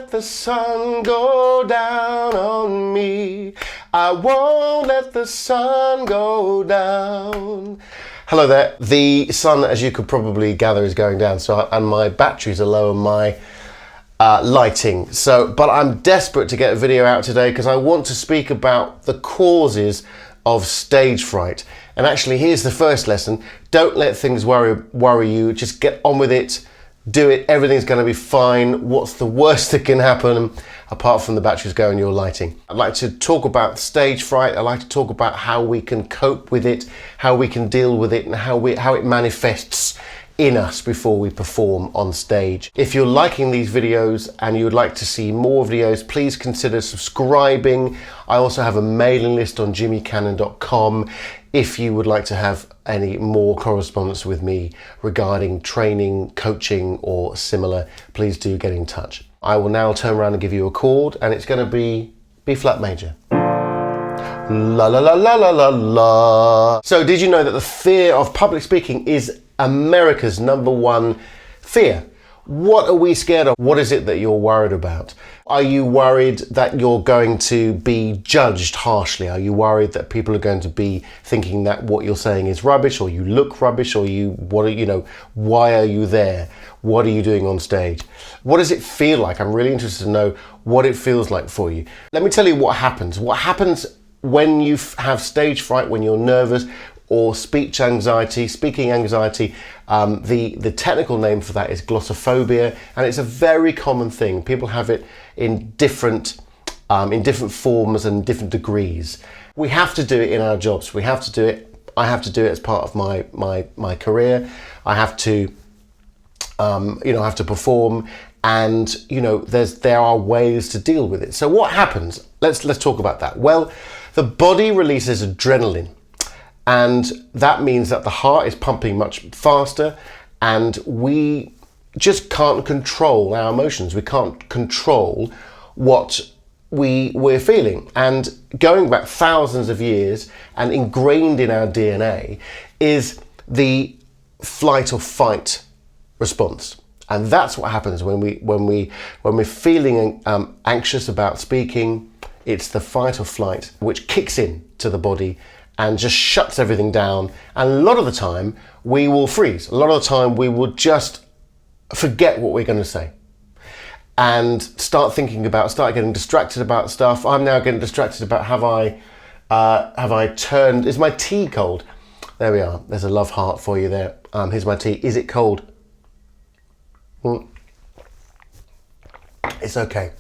let the sun go down on me. I won't let the sun go down. Hello there. The sun, as you could probably gather, is going down, and my batteries are low on my lighting. But I'm desperate to get a video out today because I want to speak about the causes of stage fright. And actually, here's the first lesson. Don't let things worry you. Just get on with it. Do it. Everything's going to be fine. What's the worst that can happen apart from the batteries go and your lighting? I'd like to talk about stage fright. I'd like to talk about how we can cope with it, how we can deal with it, and how it manifests in us before we perform on stage. If you're liking these videos and you would like to see more videos, please consider subscribing. I also have a mailing list on jimmycannon.com if you would like to have any more correspondence with me regarding training, coaching, or similar. Please do get in touch. I will now turn around and give you a chord, and it's going to be B flat major. La la la la la la la. So did you know that the fear of public speaking is America's #1 fear? What are we scared of? What is it that you're worried about? Are you worried that you're going to be judged harshly? Are you worried that people are going to be thinking that what you're saying is rubbish, or you look rubbish, or why are you there? What are you doing on stage? What does it feel like? I'm really interested to know what it feels like for you. Let me tell you what happens. What happens when you have stage fright, when you're nervous, or speech anxiety, speaking anxiety. The technical name for that is glossophobia, and it's a very common thing. People have it in different forms and different degrees. We have to do it in our jobs. We have to do it. I have to do it as part of my career. I have to, I have to perform, and there are ways to deal with it. So what happens? Let's talk about that. Well, the body releases adrenaline. And that means that the heart is pumping much faster, and we just can't control our emotions. We can't control what we're feeling. And going back thousands of years and ingrained in our DNA is the flight or fight response. And that's what happens when we're feeling anxious about speaking. It's the fight or flight which kicks in to the body and just shuts everything down. And a lot of the time we will freeze. A lot of the time we will just forget what we're going to say and start getting distracted about stuff. I'm now getting distracted about have I turned, is my tea cold? There we are. There's a love heart for you there. Here's my tea. Is it cold? It's okay.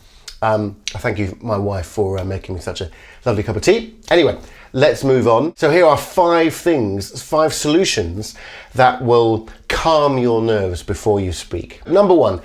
I thank you, my wife, for making me such a lovely cup of tea. Anyway, let's move on. So here are 5 solutions that will calm your nerves before you speak. Number one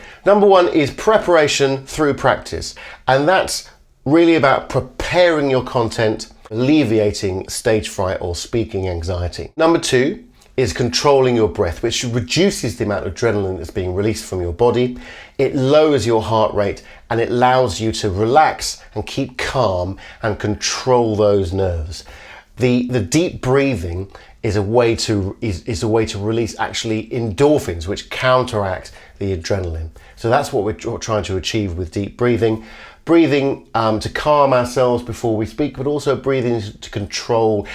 is preparation through practice. And that's really about preparing your content, alleviating stage fright or speaking anxiety. Number 2 is controlling your breath, which reduces the amount of adrenaline that's being released from your body. It lowers your heart rate, and it allows you to relax and keep calm and control those nerves. The deep breathing is a way to release actually endorphins, which counteract the adrenaline. So that's what we're trying to achieve with deep breathing. Breathing to calm ourselves before we speak, but also breathing to control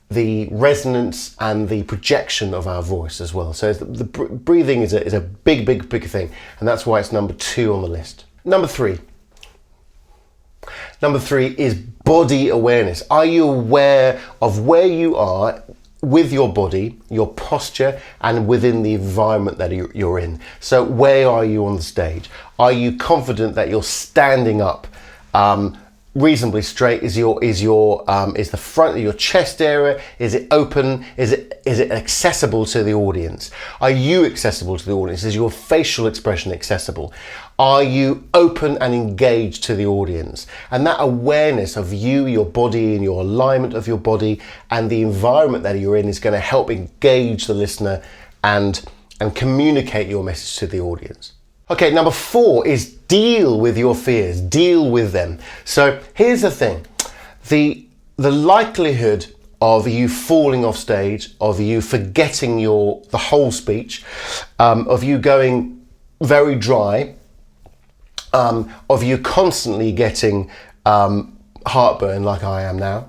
the resonance and the projection of our voice as well. So the breathing is a big thing, and that's why it's number 2 on the list. Number three is body awareness. Are you aware of where you are with your body, your posture, and within the environment that you're in? So where are you on the stage? Are you confident that you're standing up reasonably straight? Is the front of your chest area, is it open? Is it accessible to the audience? Are you accessible to the audience? Is your facial expression accessible? Are you open and engaged to the audience? And that awareness of you, your body, and your alignment of your body and the environment that you're in is going to help engage the listener and communicate your message to the audience. Okay, number 4 is deal with your fears, deal with them. So here's the thing, the likelihood of you falling off stage, of you forgetting the whole speech, of you going very dry, of you constantly getting heartburn like I am now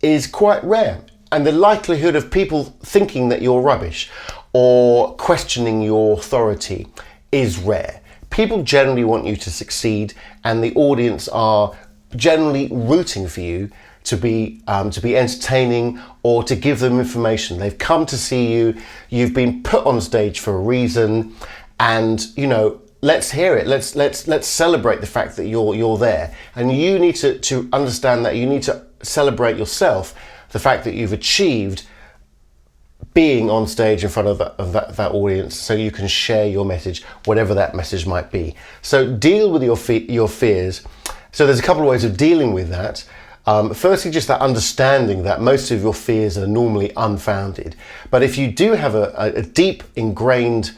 is quite rare. And the likelihood of people thinking that you're rubbish or questioning your authority is rare. People generally want you to succeed, and the audience are generally rooting for you to be entertaining or to give them information. They've come to see you. You've been put on stage for a reason, and you know, let's hear it. Let's celebrate the fact that you're there, and you need to understand that you need to celebrate yourself, the fact that you've achieved being on stage in front of that audience, so you can share your message, whatever that message might be. So deal with your fears. So there's a couple of ways of dealing with that. Firstly, just that understanding that most of your fears are normally unfounded. But if you do have a deep ingrained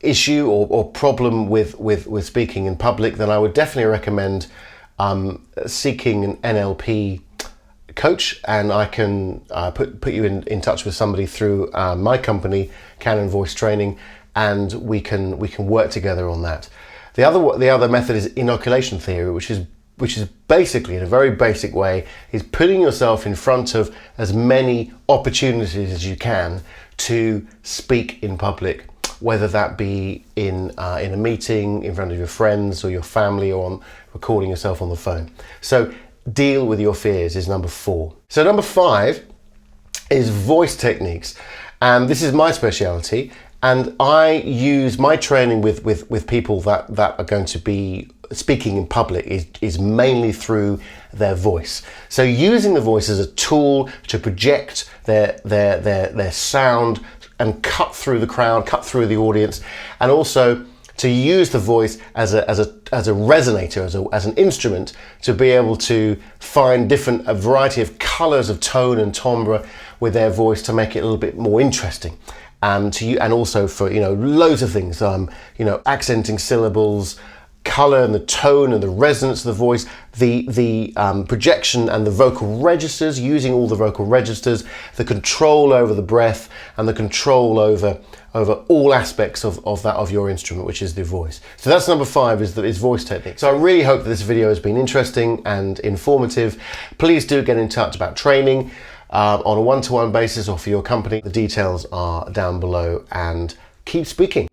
issue or problem with speaking in public, then I would definitely recommend seeking an NLP coach, and I can put you in touch with somebody through my company, Canon Voice Training, and we can work together on that. The other method is inoculation theory, which is basically, in a very basic way, is putting yourself in front of as many opportunities as you can to speak in public, whether that be in a meeting, in front of your friends or your family, or on recording yourself on the phone. So deal with your fears is number 4. So number 5 is voice techniques, and this is my speciality, and I use my training with people that are going to be speaking in public is mainly through their voice. So using the voice as a tool to project their sound and cut through the crowd, cut through the audience, and also to use the voice as a resonator, as an instrument, to be able to find a variety of colors of tone and timbre with their voice to make it a little bit more interesting. And also for, you know, loads of things, you know, accenting syllables, color and the tone and the resonance of the voice, the projection and the vocal registers, using all the vocal registers, the control over the breath, and the control over all aspects of your instrument, which is the voice. So that's number 5, is voice technique. So I really hope that this video has been interesting and informative. Please do get in touch about training on a one-to-one basis or for your company. The details are down below, and keep speaking.